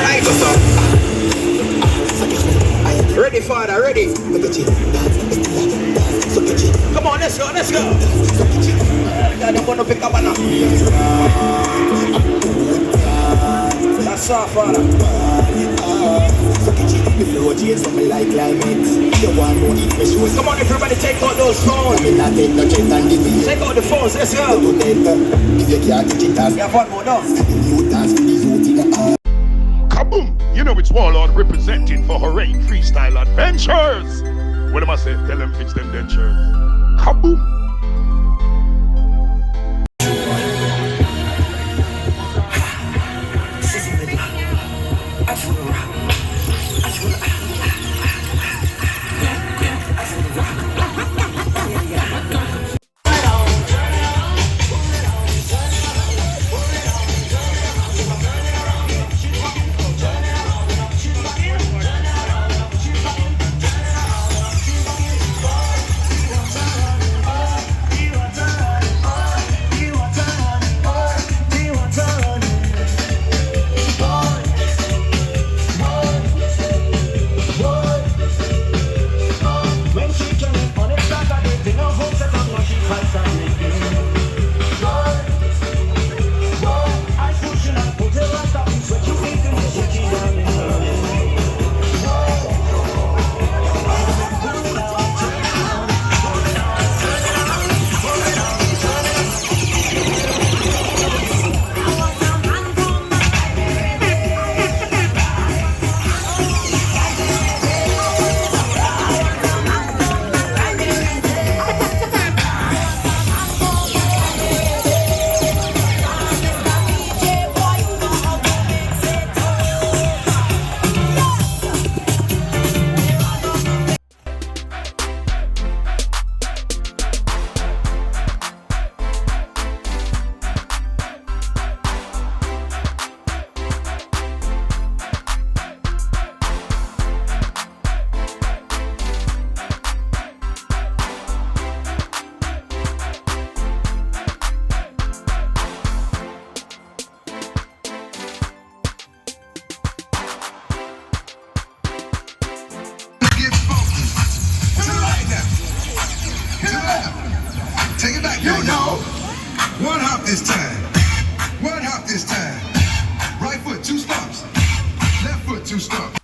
Alright. Ready, father, ready. Come on, let's go, let's go. I'm gonna pick up now. That's all, father. Come on, everybody, take out those phones. Take out the phones, let's go. We have one more, no? Kaboom! You know it's Warlord representing for Hooray Freestyle Adventures. What am I saying? Tell them fix them dentures. Kaboom! Take it back. You know. One hop this time. One hop this time. Right foot, 2 stumps. Left foot, 2 stumps.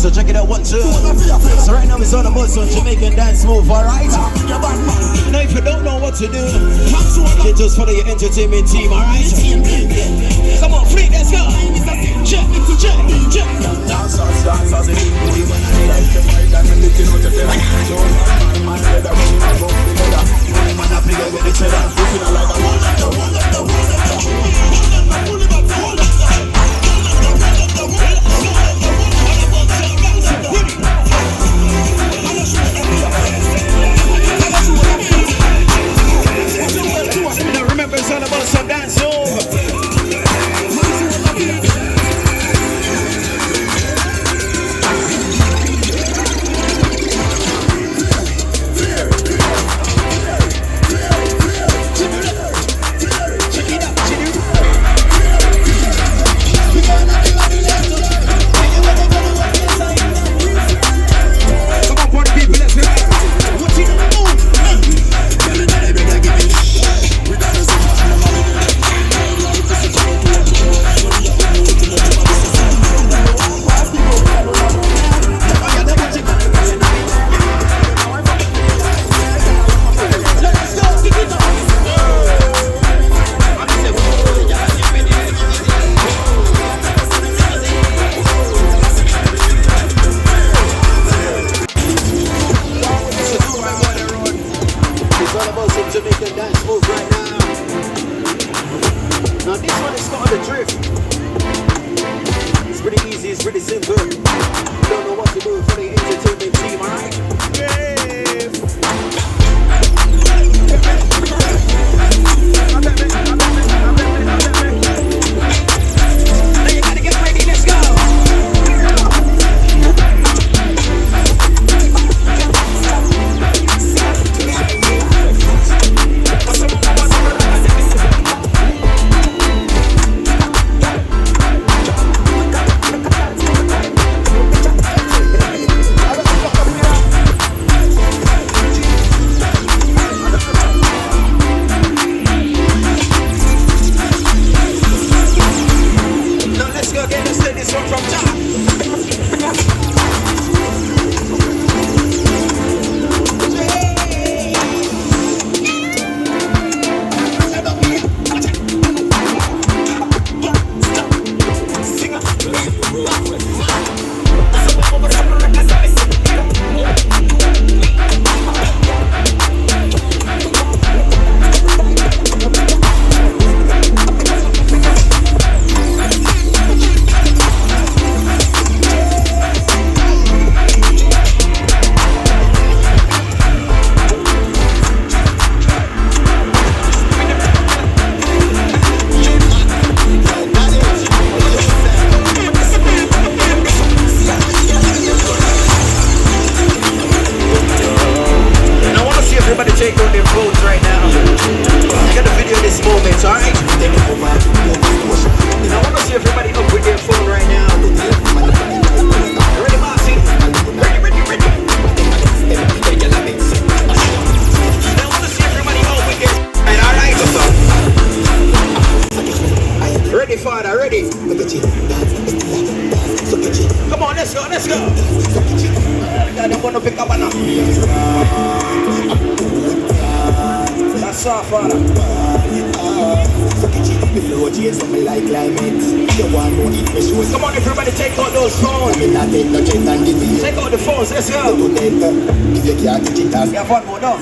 So check it out, 1, 2. So right now it's on the bus on Jamaican dance move, alright? Now if you don't know what to do, you just follow your entertainment team, alright? Come on, free, let's go. Check, check, check. Remember, it's all about some dance move. Jamaican dance move right now. Now this one is called the drift. It's pretty easy, it's pretty simple. You don't know what to do for the entertainment team, alright? Now you gotta get ready, let's go! Come on, everybody, take out those phones. Take out the phones, let's go. We have one more, no?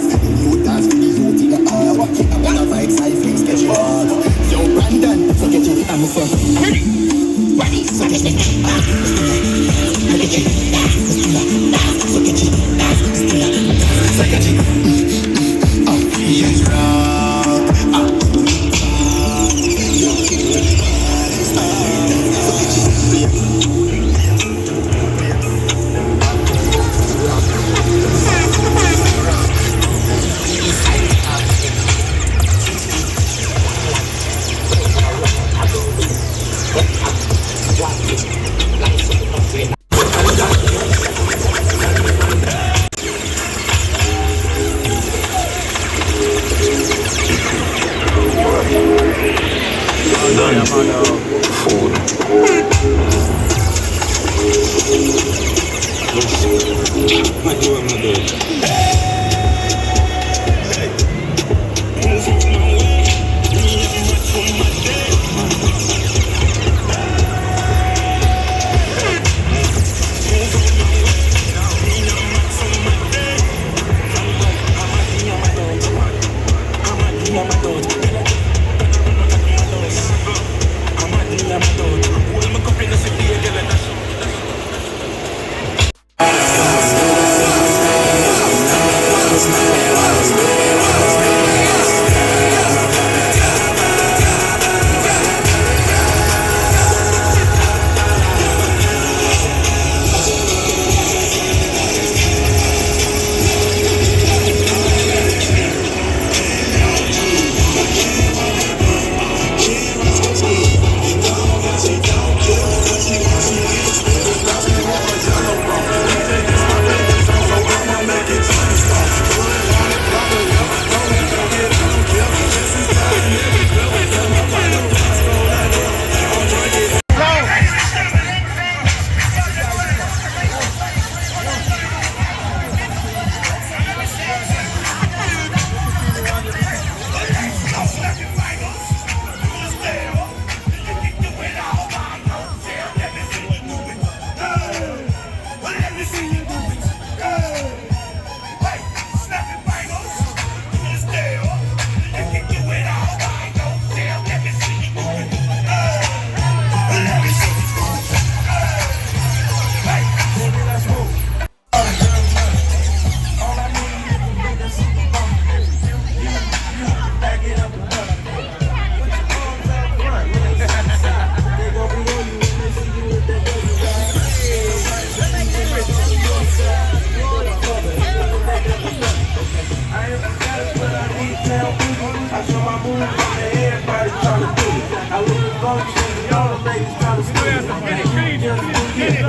town boogie. I show my moves and everybody tryna do it. I look at functions and all the ladies tryna steal it. And you just do it. And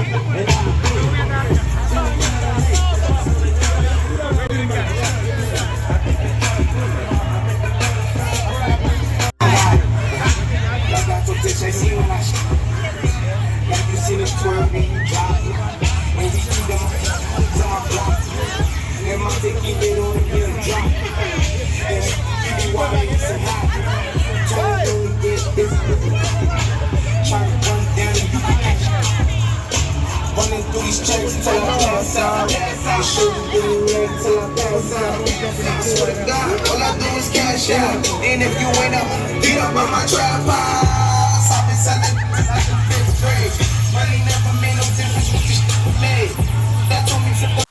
I'm the bitch, I see when I like you see the twerk when you drop it. When we keep them to my block. And my dick keep it on the bill drop. And you be wanting to some hot. Trying to really get this. Trying to run down and you can running through these checks till I pass out. I show you the leg till I pass out. I swear to God, all I do is cash out. And if you ain't up, beat up on my trap house. I've been selling since I was fifth grade. Money never made no difference with this made. That told me flip.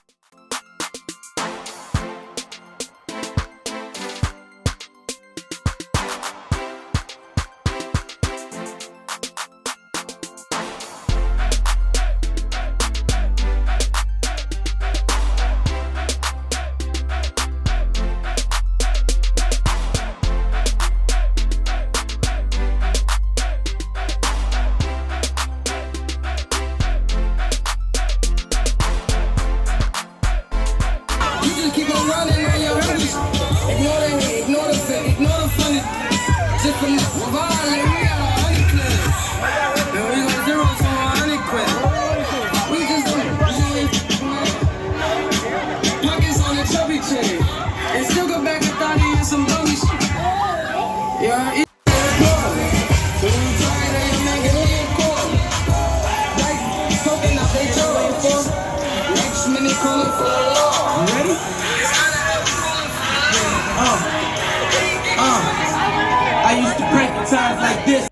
I used to prank at times like this.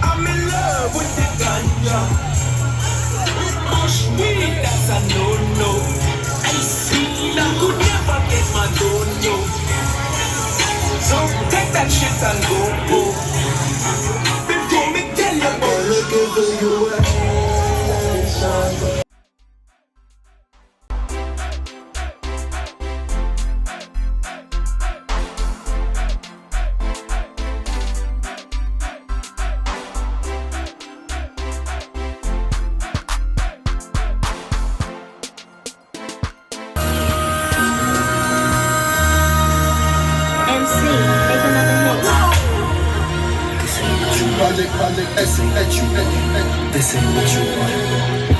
I'm in love with the ganja. Bush weed, that's a no-no. I see that could never get my dono. So take that shit and go. Before me tell you about looking for you. Project, this ain't what you want.